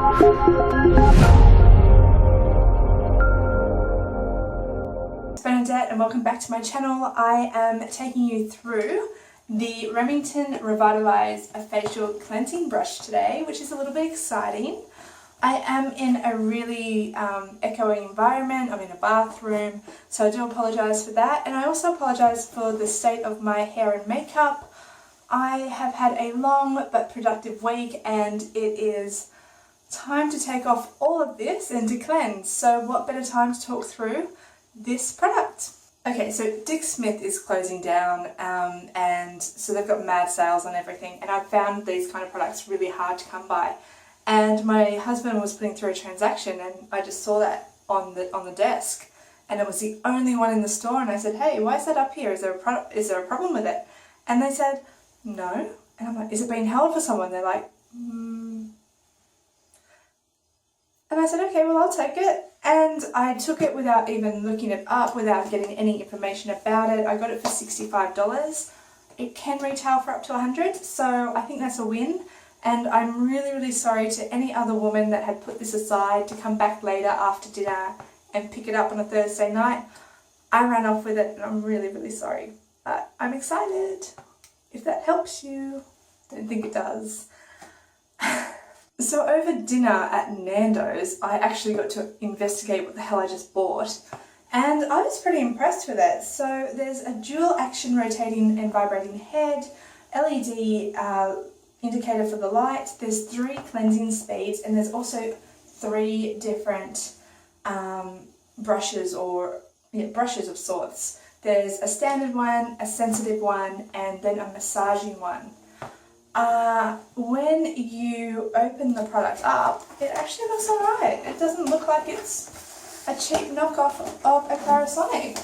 It's Bernadette and welcome back to my channel. I am taking you through the Remington Revitalise facial cleansing brush today, which is a little bit exciting. I am in a really echoing environment. I'm in a bathroom, so I do apologise for that, and I also apologise for the state of my hair and makeup. I have had a long but productive week and it is time to take off all of this and to cleanse. So what better time to talk through this product? Okay, so Dick Smith is closing down and so they've got mad sales on everything, and I've found these kind of products really hard to come by. And my husband was putting through a transaction and I just saw that on the desk, and it was the only one in the store, and I said, hey, why is that up here? Is there a problem with it? And they said, no. And I'm like, is it being held for someone? They're like, And I said, okay, well, I'll take it. And I took it without even looking it up, without getting any information about it. I got it for $65. It can retail for up to $100, so I think that's a win. And I'm really, really sorry to any other woman that had put this aside to come back later after dinner and pick it up on a Thursday night. I ran off with it and I'm really, really sorry. But I'm excited. If that helps you. Don't think it does. So over dinner at Nando's, I actually got to investigate what the hell I just bought, and I was pretty impressed with it. So there's a dual action rotating and vibrating head, LED indicator for the light, there's 3 cleansing speeds, and there's also 3 different brushes of sorts. There's a standard one, a sensitive one, and then a massaging one. When you open the product up, it actually looks alright. It doesn't look like it's a cheap knockoff of a Clarisonic.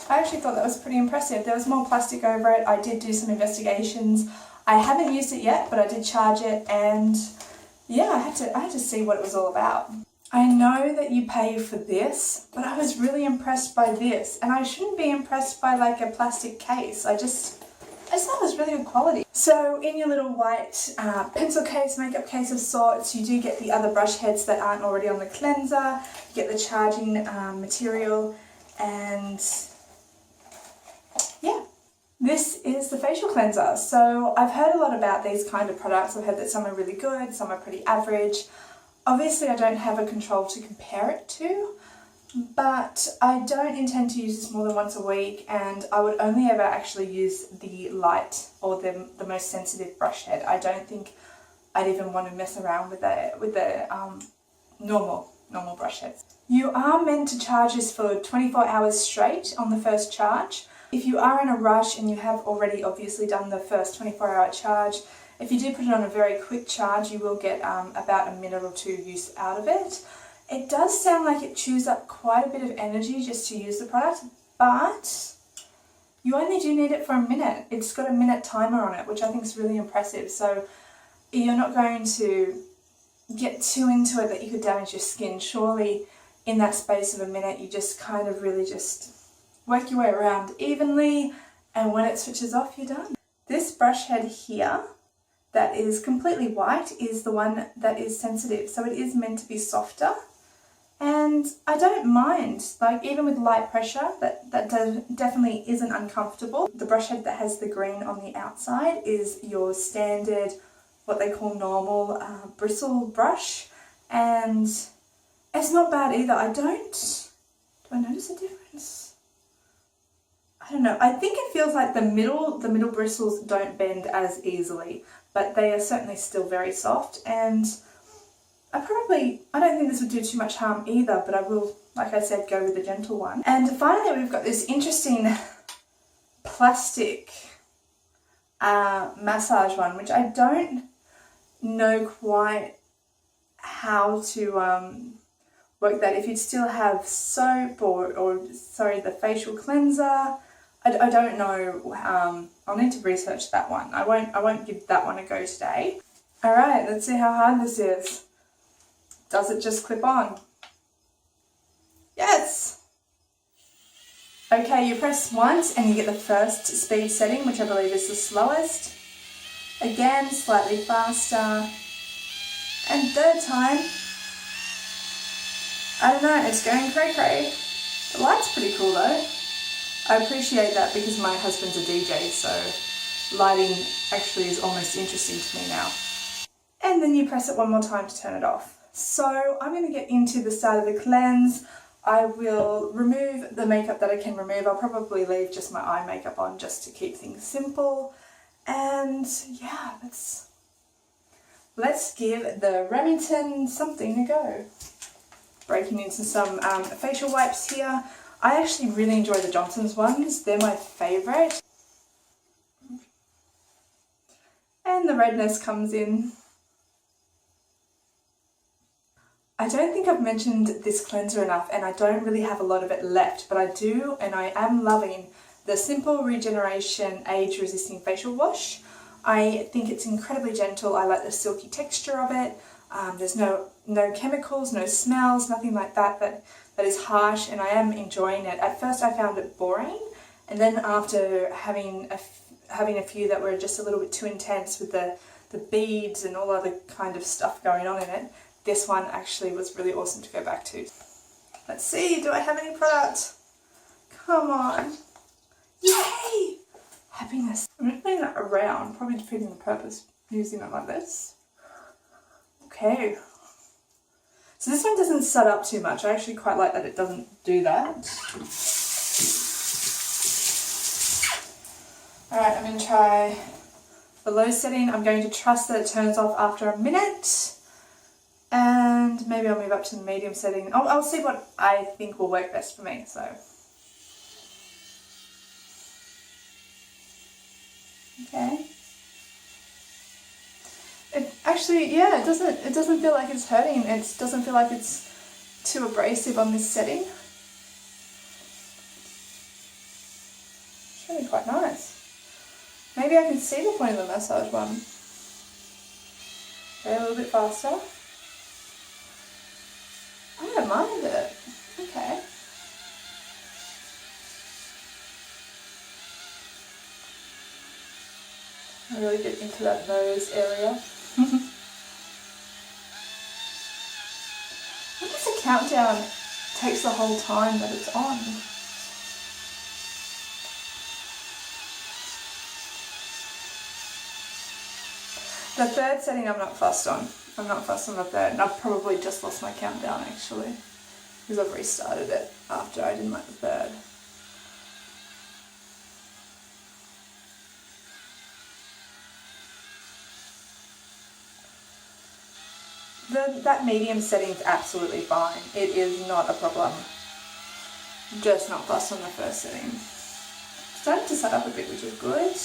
I actually thought that was pretty impressive. There was more plastic over it. I did do some investigations. I haven't used it yet, but I did charge it, and yeah, I had to see what it was all about. I know that you pay for this, but I was really impressed by this, and I shouldn't be impressed by like a plastic case. I just thought it was really good quality. So in your little white pencil case, makeup case of sorts, you do get the other brush heads that aren't already on the cleanser, you get the charging material, and yeah. This is the facial cleanser. So I've heard a lot about these kind of products. I've heard that some are really good, some are pretty average. Obviously I don't have a control to compare it to, but I don't intend to use this more than once a week, and I would only ever actually use the light or the most sensitive brush head. I don't think I'd even want to mess around with the normal brush heads. You are meant to charge this for 24 hours straight on the first charge. If you are in a rush and you have already obviously done the first 24-hour charge, if you do put it on a very quick charge, you will get about a minute or 2 use out of it. It does sound like it chews up quite a bit of energy just to use the product, but you only do need it for a minute. It's got a minute timer on it, which I think is really impressive. So you're not going to get too into it that you could damage your skin. Surely in that space of a minute, you just kind of really just work your way around evenly, and when it switches off, you're done. This brush head here that is completely white is the one that is sensitive, so it is meant to be softer, and I don't mind, like even with light pressure, that definitely isn't uncomfortable. The brush head that has the green on the outside is your standard, what they call normal bristle brush, and it's not bad either. Do I notice a difference? I don't know, I think it feels like the middle bristles don't bend as easily, but they are certainly still very soft, and I don't think this would do too much harm either, but I will, like I said, go with the gentle one. And finally we've got this interesting plastic massage one, which I don't know quite how to work that. If you'd still have soap or the facial cleanser, I don't know. I'll need to research that one. I won't give that one a go today. Alright, let's see how hard this is. Does it just clip on? Yes! Okay, you press once and you get the first speed setting, which I believe is the slowest. Again, slightly faster. And third time, I don't know, it's going cray-cray. The light's pretty cool though. I appreciate that because my husband's a DJ, so lighting actually is almost interesting to me now. And then you press it one more time to turn it off. So I'm going to get into the start of the cleanse. I will remove the makeup that I can remove. I'll probably leave just my eye makeup on just to keep things simple. And yeah, let's give the Remington something to go. Breaking into some facial wipes here. I actually really enjoy the Johnson's ones. They're my favourite. And the redness comes in. I don't think I've mentioned this cleanser enough, and I don't really have a lot of it left, but I do, and I am loving the Simple Regeneration Age Resisting Facial Wash. I think it's incredibly gentle. I like the silky texture of it. There's no chemicals, no smells, nothing like that that is harsh, and I am enjoying it. At first I found it boring, and then after having a few that were just a little bit too intense with the beads and all other kind of stuff going on in it, this one actually was really awesome to go back to. Let's see, do I have any product? Come on. Yay! Happiness. I'm just putting that around, probably defeating the purpose using it like this. Okay. So this one doesn't set up too much. I actually quite like that it doesn't do that. Alright, I'm going to try the low setting. I'm going to trust that it turns off after a minute. And maybe I'll move up to the medium setting. I'll see what I think will work best for me. So, okay. It actually, yeah, it doesn't feel like it's hurting. It doesn't feel like it's too abrasive on this setting. It's really quite nice. Maybe I can see the point of the massage one. Go a little bit faster. I don't mind it. Okay. I really get into that nose area. What if the countdown takes the whole time that it's on? The third setting I'm not fussed on. I'm not fussed on the third, and I've probably just lost my countdown actually, because I've restarted it after I didn't like the third. That medium setting is absolutely fine. It is not a problem. Just not fussed on the first setting. Starting to set up a bit, which is good.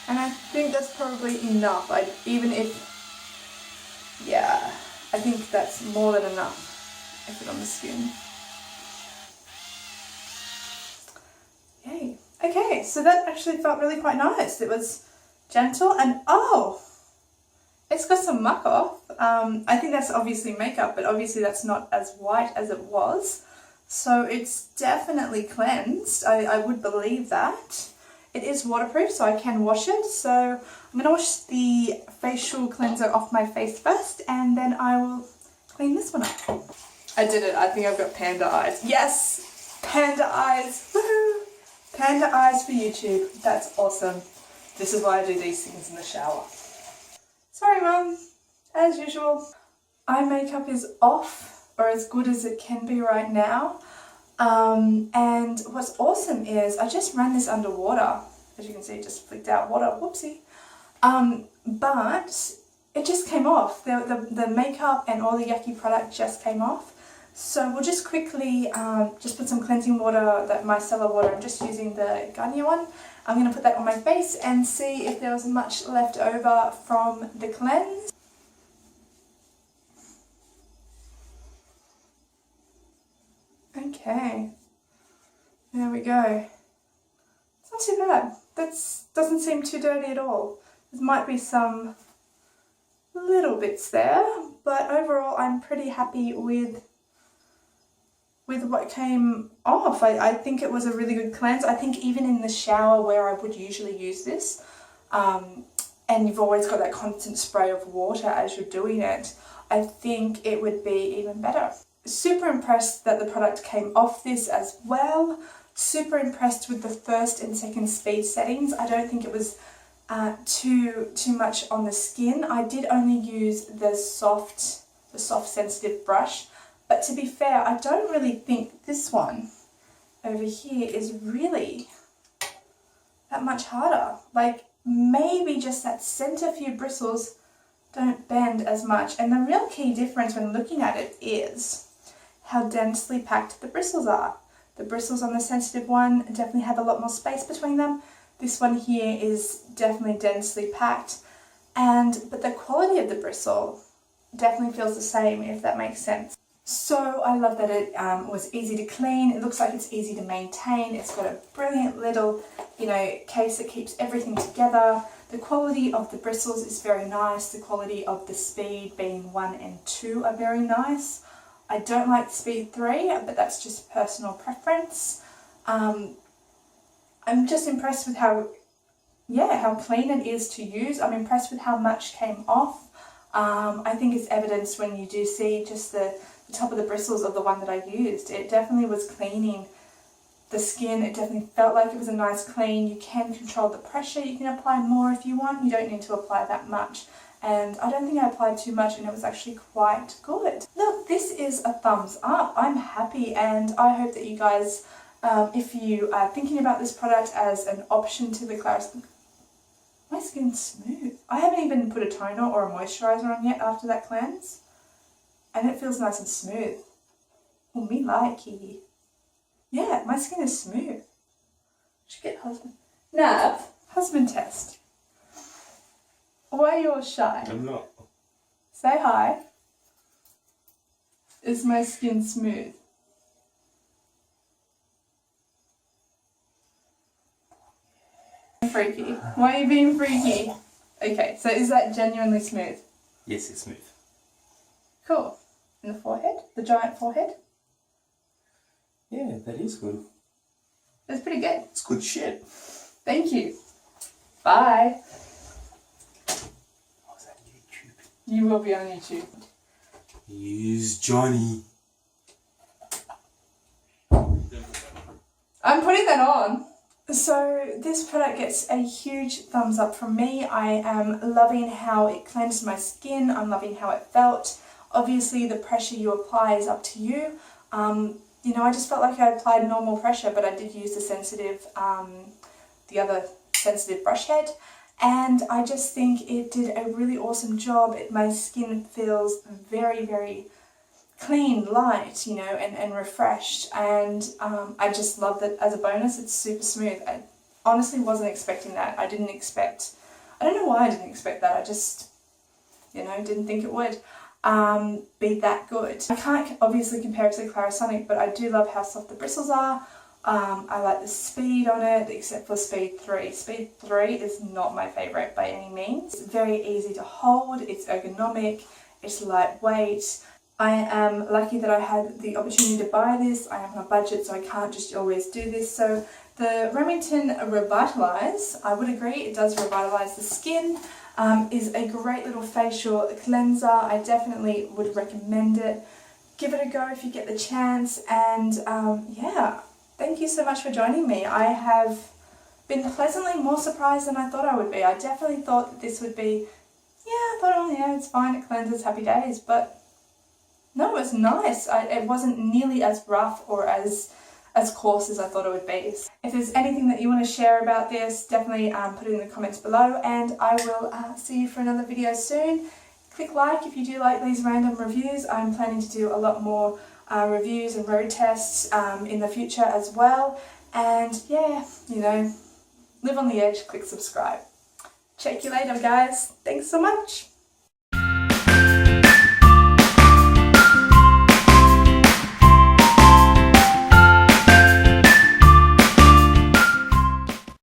And I think that's probably enough. Yeah, I think that's more than enough. If it on the skin. Yay. Okay, so that actually felt really quite nice. It was gentle and it's got some muck off. I think that's obviously makeup, but obviously that's not as white as it was. So it's definitely cleansed. I would believe that. It is waterproof, so I can wash it. So I'm going to wash the facial cleanser off my face first, and then I will clean this one up. I did it. I think I've got panda eyes. Yes! Panda eyes! Woohoo! Panda eyes for YouTube. That's awesome. This is why I do these things in the shower. Sorry, Mum. As usual, eye makeup is off, or as good as it can be right now. And what's awesome is I just ran this under water. As you can see, it just flicked out water. Whoopsie. But it just came off. The makeup and all the yucky product just came off. So we'll just quickly just put some cleansing water, that micellar water. I'm just using the Garnier one. I'm going to put that on my face and see if there was much left over from the cleanse. Okay, there we go. It's not too bad. That doesn't seem too dirty at all. There might be some little bits there, but overall I'm pretty happy with what came off. I think it was a really good cleanse. I think even in the shower where I would usually use this, and you've always got that constant spray of water as you're doing it, I think it would be even better. Super impressed that the product came off this as well. Super impressed with the first and second speed settings. I don't think it was too much on the skin. I did only use the soft sensitive brush, but to be fair, I don't really think this one over here is really that much harder. Like, maybe just that center few bristles don't bend as much, and the real key difference when looking at it is how densely packed the bristles are. The bristles on the sensitive one definitely have a lot more space between them. This one here is definitely densely packed, but the quality of the bristle definitely feels the same, if that makes sense. So I love that it was easy to clean. It looks like it's easy to maintain. It's got a brilliant little, case that keeps everything together. The quality of the bristles is very nice. The quality of the speed being 1 and 2 are very nice. I don't like speed 3, but that's just personal preference. I'm just impressed with how clean it is to use. I'm impressed with how much came off. I think it's evidenced when you do see just the top of the bristles of the one that I used. It definitely was cleaning the skin. It definitely felt like it was a nice clean. You can control the pressure. You can apply more if you want. You don't need to apply that much. And I don't think I applied too much, and it was actually quite good. Look, this is a thumbs up. I'm happy, and I hope that you guys, if you are thinking about this product as an option to the Clarins. My skin's smooth. I haven't even put a toner or a moisturiser on yet after that cleanse, and it feels nice and smooth. Oh, me likey. Yeah, my skin is smooth. Should get husband test. Why are you all shy? I'm not. Say hi. Is my skin smooth? Freaky. Why are you being freaky? Okay, so is that genuinely smooth? Yes, it's smooth. Cool. And the forehead? The giant forehead? Yeah, that is good. That's pretty good. It's good shit. Thank you. Bye. I was on YouTube. You will be on YouTube. Use Johnny. I'm putting that on. So this product gets a huge thumbs up from me. I am loving how it cleansed my skin. I'm loving how it felt. Obviously the pressure you apply is up to you. I just felt like I applied normal pressure, but I did use the other sensitive brush head. And I just think it did a really awesome job. My skin feels very, very clean, light, and refreshed. And I just love that as a bonus, it's super smooth. I honestly wasn't expecting that. I don't know why I didn't expect that. I just, didn't think it would be that good. I can't obviously compare it to the Clarisonic, but I do love how soft the bristles are. I like the speed on it, except for speed 3. Speed 3 is not my favourite by any means. It's very easy to hold, it's ergonomic, it's lightweight. I am lucky that I had the opportunity to buy this. I am on a budget, so I can't just always do this. So the Remington Revitalise, I would agree, it does revitalise the skin, is a great little facial cleanser. I definitely would recommend it. Give it a go if you get the chance, and thank you so much for joining me. I have been pleasantly more surprised than I thought I would be. I definitely thought that this would be, it's fine, it cleanses, happy days, but no, it was nice. It wasn't nearly as rough or as coarse as I thought it would be. If there's anything that you want to share about this, definitely put it in the comments below, and I will see you for another video soon. Click like if you do like these random reviews. I'm planning to do a lot more reviews and road tests in the future as well. And live on the edge, click subscribe. Check you later, guys. Thanks so much.